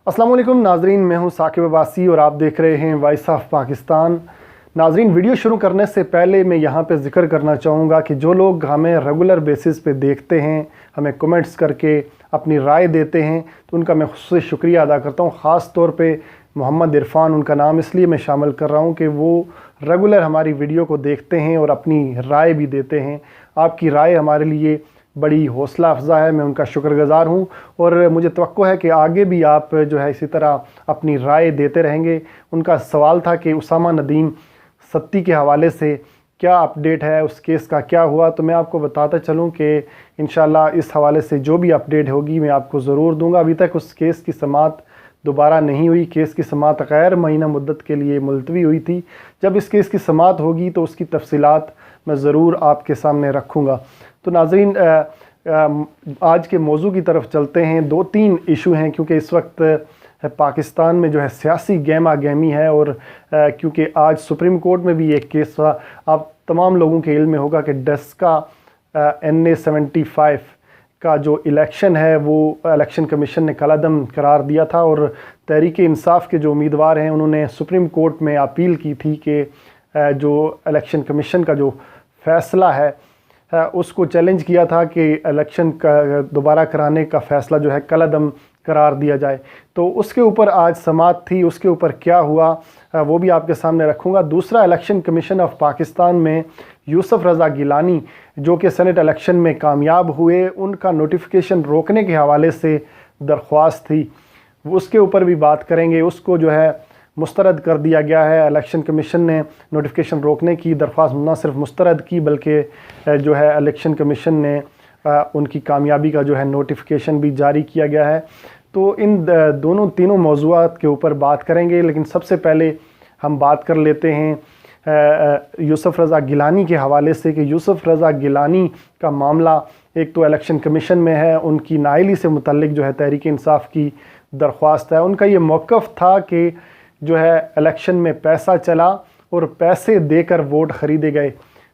अस्सलाम वालेकुम नाजरीन, मैं हूं साकिब अब्बासी और आप देख रहे हैं वॉइस ऑफ पाकिस्तान। नाजरीन, वीडियो शुरू करने से पहले मैं यहां पे ज़िक्र करना चाहूँगा कि जो लोग हमें रेगुलर बेसिस पे देखते हैं, हमें कमेंट्स करके अपनी राय देते हैं, तो उनका मैं खुद शुक्रिया अदा करता हूँ। ख़ास तौर पे मोहम्मद इरफान, उनका नाम इसलिए मैं शामिल कर रहा हूँ कि वो रेगुलर हमारी वीडियो को देखते हैं और अपनी राय भी देते हैं। आपकी राय हमारे लिए बड़ी हौसला अफ़ज़ा है, मैं उनका शुक्रगुज़ार हूँ और मुझे तवक्को है कि आगे भी आप जो है इसी तरह अपनी राय देते रहेंगे। उनका सवाल था कि उसामा नदीम सत्ती के हवाले से क्या अपडेट है, उस केस का क्या हुआ। तो मैं आपको बताता चलूँ कि इंशाल्लाह इस हवाले से जो भी अपडेट होगी मैं आपको ज़रूर दूँगा। अभी तक उस केस की समाअत दोबारा नहीं हुई। केस की समाअत गैर मुअय्यना मुद्दत के लिए मुलतवी हुई थी। जब इस केस की समाअत होगी तो उसकी तफसीलात मैं ज़रूर आपके सामने रखूँगा। तो नाज़रीन, आज के मौजू की तरफ चलते हैं। 2-3 इशू हैं क्योंकि इस वक्त पाकिस्तान में जो है सियासी गहमा गहमी है और क्योंकि आज सुप्रीम कोर्ट में भी एक केस था। आप तमाम लोगों के इल्म में होगा कि डस्का NA 75 का जो इलेक्शन है वो इलेक्शन कमीशन ने कलादम करार दिया था और तहरीक इंसाफ के जो उम्मीदवार हैं उन्होंने सुप्रीम कोर्ट में अपील की थी कि जो इलेक्शन कमीशन का जो फ़ैसला है उसको चैलेंज किया था कि इलेक्शन का दोबारा कराने का फ़ैसला जो है कलादम करार दिया जाए। तो उसके ऊपर आज समाअत थी, उसके ऊपर क्या हुआ वो भी आपके सामने रखूँगा। दूसरा, इलेक्शन कमीशन ऑफ पाकिस्तान में यूसुफ रज़ा गिलानी जो कि सेनेट इलेक्शन में कामयाब हुए, उनका नोटिफिकेशन रोकने के हवाले से दरख्वास्त थी, उसके ऊपर भी बात करेंगे। उसको जो है मुस्तरद कर दिया गया है। इलेक्शन कमीशन ने नोटिफिकेशन रोकने की दरख्वास्त न सिर्फ मुस्तरद की बल्कि जो है इलेक्शन कमीशन ने उनकी कामयाबी का जो है नोटिफिकेशन भी जारी किया गया है। तो इन तीनों मौज़ूआत के ऊपर बात करेंगे, लेकिन सबसे पहले हम बात कर लेते हैं यूसुफ रज़ा गिलानी के हवाले से कि यूसुफ रज़ा गिलानी का मामला एक तो इलेक्शन कमीशन में है, उनकी नाअहली से मुतल्लिक जो है तहरीक इंसाफ की दरख्वास्त है। उनका ये मौक़िफ़ था कि जो है इलेक्शन में पैसा चला और पैसे देकर वोट ख़रीदे गए।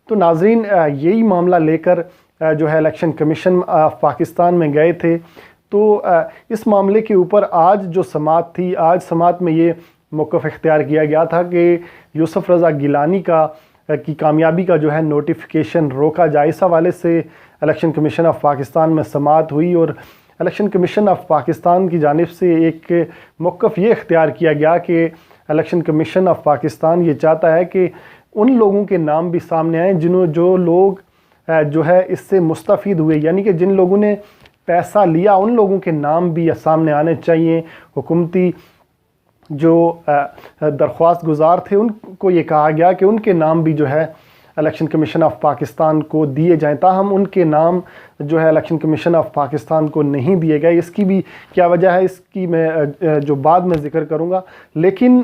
तो नाज़रीन, यही मामला लेकर जो है इलेक्शन कमीशन पाकिस्तान में गए थे। तो इस मामले के ऊपर आज जो समाअत थी, आज समाअत में ये मौक़िफ़ इख्तियार किया गया था कि यूसुफ रज़ा गिलानी की कामयाबी का जो है नोटिफिकेशन रोका जाए। इस हवाले से इलेक्शन कमीशन ऑफ पाकिस्तान में समाअत हुई और इलेक्शन कमीशन ऑफ पाकिस्तान की जानिब से एक मौक़िफ़ ये इख्तियार किया गया कि इलेक्शन कमीशन ऑफ पाकिस्तान ये चाहता है कि उन लोगों के नाम भी सामने आएँ जो लोग जो है इससे मुस्तफ़ीद हुए, यानी कि जिन लोगों ने पैसा लिया उन लोगों के नाम भी सामने आने चाहिए। हुकूमती जो दरख्वास्त गुज़ार थे उनको ये कहा गया कि उनके नाम भी जो है इलेक्शन कमीशन ऑफ पाकिस्तान को दिए जाएं। ताहम उनके नाम जो है इलेक्शन कमीशन ऑफ पाकिस्तान को नहीं दिए गए। इसकी भी क्या वजह है, इसकी मैं जो बाद में ज़िक्र करूँगा। लेकिन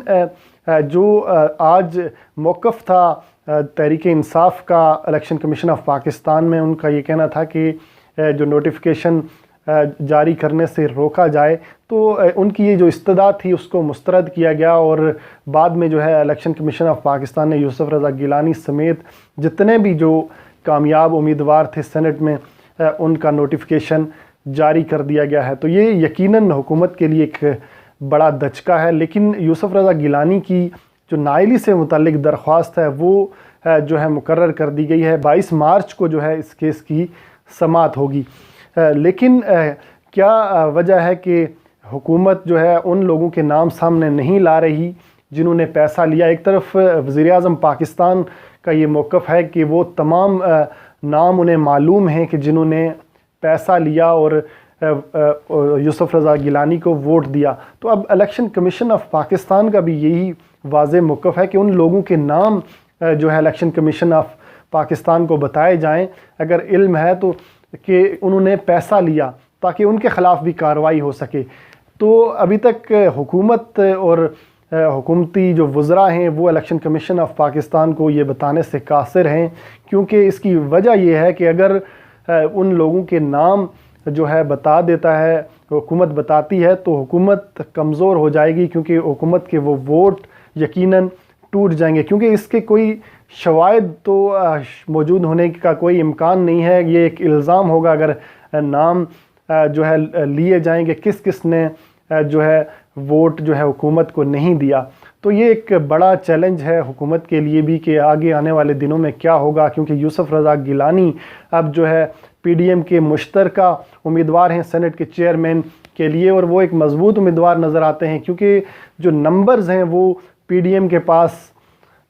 जो आज मौक़िफ़ था तहरीक इंसाफ का इलेक्शन कमीशन ऑफ पाकिस्तान में, उनका ये कहना था कि जो नोटिफिकेशन जारी करने से रोका जाए। तो उनकी ये जो इस्तदा थी उसको मुस्तरद किया गया और बाद में जो है इलेक्शन कमीशन ऑफ पाकिस्तान ने यूसुफ रज़ा गिलानी समेत जितने भी जो कामयाब उम्मीदवार थे सेनेट में उनका नोटिफिकेशन जारी कर दिया गया है। तो ये यकीनन हुकूमत के लिए एक बड़ा दचका है। लेकिन यूसुफ रज़ा गिलानी की जो नाअहली से मुतल्लिक दरख्वास्त है वो जो है मुकर्रर कर दी गई है। 22 मार्च को जो है इस केस की समाअत होगी। लेकिन क्या वजह है कि हुकूमत जो है उन लोगों के नाम सामने नहीं ला रही जिन्होंने पैसा लिया। एक तरफ वज़ीर-ए-आज़म पाकिस्तान का ये मौक़िफ़ है कि वो तमाम नाम उन्हें मालूम हैं कि जिन्होंने पैसा लिया और यूसुफ रज़ा गिलानी को वोट दिया। तो अब इलेक्शन कमीशन ऑफ पाकिस्तान का भी यही वाज़ेह मौक़िफ़ है कि उन लोगों के नाम जो है इलेक्शन कमीशन ऑफ पाकिस्तान को बताए जाएं अगर इल्म है तो कि उन्होंने पैसा लिया, ताकि उनके ख़िलाफ़ भी कार्रवाई हो सके। तो अभी तक हुकूमत और हुकूमती जो वज़रा हैं वो इलेक्शन कमीशन ऑफ पाकिस्तान को ये बताने से कासिर हैं, क्योंकि इसकी वजह ये है कि अगर उन लोगों के नाम जो है बता देता है, हुकूमत बताती है, तो हुकूमत कमज़ोर हो जाएगी, क्योंकि हुकूमत के वो वोट यकीनन टूट जाएंगे। क्योंकि इसके कोई शवाहिद तो मौजूद होने का कोई इम्कान नहीं है। ये एक इल्ज़ाम होगा अगर नाम जो है लिए जाएंगे किस किस ने जो है वोट जो है हुकूमत को नहीं दिया। तो ये एक बड़ा चैलेंज है हुकूमत के लिए भी कि आगे आने वाले दिनों में क्या होगा, क्योंकि यूसुफ रज़ा गिलानी अब जो है PDM के मुश्तरका उम्मीदवार हैं सेनेट के चेयरमैन के लिए, और वो एक मज़बूत उम्मीदवार नज़र आते हैं क्योंकि जो नंबर्स हैं वो PDM के पास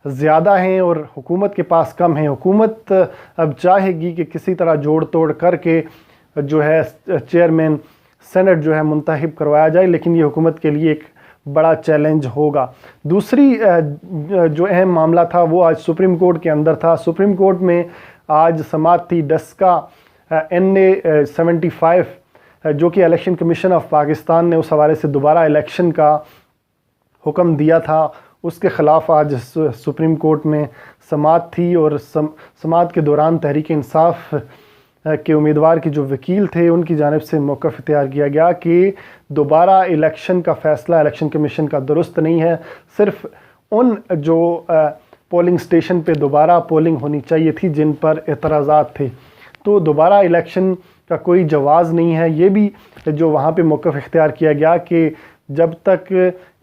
ज़्यादा हैं और हुकूमत के पास कम हैं। हुकूमत अब चाहेगी कि किसी तरह जोड़ तोड़ करके जो है चेयरमैन सेनेट जो है मुंतखब करवाया जाए, लेकिन ये हुकूमत के लिए एक बड़ा चैलेंज होगा। दूसरी जो अहम मामला था वो आज सुप्रीम कोर्ट के अंदर था। सुप्रीम कोर्ट में आज समाअत थी डस्का NA 75 जो कि इलेक्शन कमीशन ऑफ पाकिस्तान ने उस हवाले से दोबारा इलेक्शन का हुक्म दिया था, उसके ख़िलाफ़ आज सुप्रीम कोर्ट में समाअत थी। और समाअत के दौरान तहरीक इंसाफ के उम्मीदवार की जो वकील थे उनकी जानिब से मौक़िफ़ इख्तियार किया गया कि दोबारा इलेक्शन का फ़ैसला इलेक्शन कमीशन का दुरुस्त नहीं है, सिर्फ उन जो पोलिंग स्टेशन पे दोबारा पोलिंग होनी चाहिए थी जिन पर एतराज़ात थे, तो दोबारा इलेक्शन का कोई जवाज़ नहीं है। ये भी जो वहाँ पे मौक़िफ़ इख्तियार किया गया कि जब तक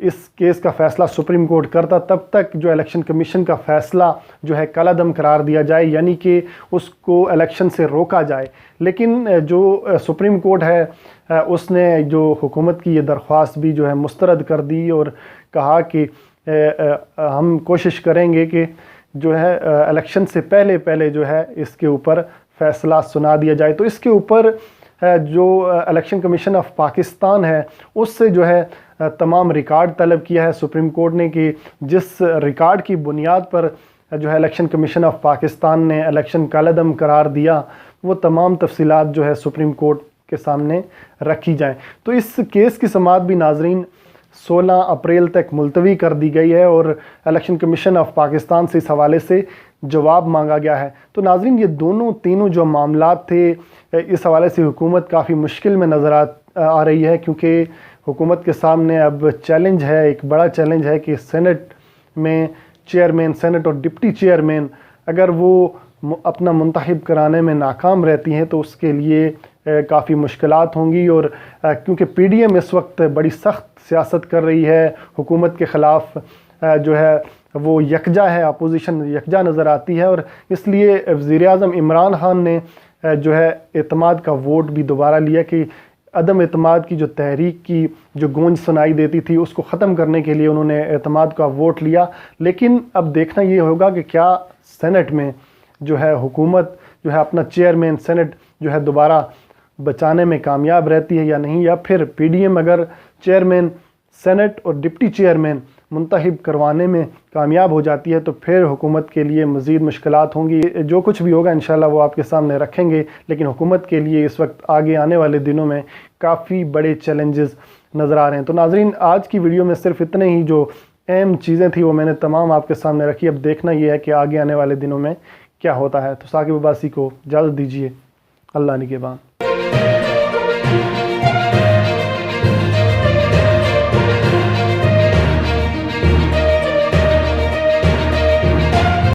इस केस का फ़ैसला सुप्रीम कोर्ट करता तब तक जो इलेक्शन कमीशन का फ़ैसला जो है कलादम करार दिया जाए, यानी कि उसको इलेक्शन से रोका जाए। लेकिन जो सुप्रीम कोर्ट है उसने जो हुकूमत की ये दरख्वास्त भी जो है मुस्तरद कर दी और कहा कि हम कोशिश करेंगे कि जो है इलेक्शन से पहले जो है इसके ऊपर फ़ैसला सुना दिया जाए। तो इसके ऊपर जो इलेक्शन कमीशन ऑफ पाकिस्तान है उससे जो है तमाम रिकॉर्ड तलब किया है सुप्रीम कोर्ट ने कि जिस रिकॉर्ड की बुनियाद पर जो है इलेक्शन कमीशन ऑफ पाकिस्तान ने इलेक्शन कलादम करार दिया वो तमाम तफसीलात जो है सुप्रीम कोर्ट के सामने रखी जाएं। तो इस केस की समाअत भी नाजरीन 16 अप्रैल तक मुलतवी कर दी गई है और इलेक्शन कमीशन ऑफ पाकिस्तान से इस हवाले से जवाब मांगा गया है। तो नाजरीन ये तीनों जो मामलात थे इस हवाले से हुकूमत काफ़ी मुश्किल में नज़र आ रही है, क्योंकि हुकूमत के सामने अब चैलेंज है, एक बड़ा चैलेंज है कि सेनेट में चेयरमैन, सेनेट और डिप्टी चेयरमैन अगर वो अपना मुंतखब कराने में नाकाम रहती हैं तो उसके लिए काफ़ी मुश्किलात होंगी। और क्योंकि PDM इस वक्त बड़ी सख्त सियासत कर रही है, हुकूमत के ख़िलाफ़ जो है वो यकजा है, अपोजिशन यकजा नज़र आती है, और इसलिए वज़ीर-ए-आज़म इमरान खान ने जो है एतमाद का वोट भी दोबारा लिया कि अदम एतमाद की जो तहरीक की जो गूंज सुनाई देती थी उसको ख़त्म करने के लिए उन्होंने एतमाद का वोट लिया। लेकिन अब देखना ये होगा कि क्या सेनेट में जो है हुकूमत जो है अपना चेयरमैन सेनेट जो है दोबारा बचाने में कामयाब रहती है या नहीं, या फिर PDM अगर चेयरमैन सेनेट और डिप्टी चेयरमैन मुंतखब करवाने में कामयाब हो जाती है तो फिर हुकूमत के लिए मज़ीद मुश्किलात होंगी। जो कुछ भी होगा इंशाल्लाह वो आपके सामने रखेंगे, लेकिन हुकूमत के लिए इस वक्त आगे आने वाले दिनों में काफ़ी बड़े चैलेंजेस नज़र आ रहे हैं। तो नाजरीन आज की वीडियो में सिर्फ इतने ही जो अहम चीज़ें थी वो मैंने तमाम आपके सामने रखी। अब देखना ये है कि आगे आने वाले दिनों में क्या होता है। तो साकिब अब्बासी को इजाज़त दीजिए, अल्लाह निगहबान।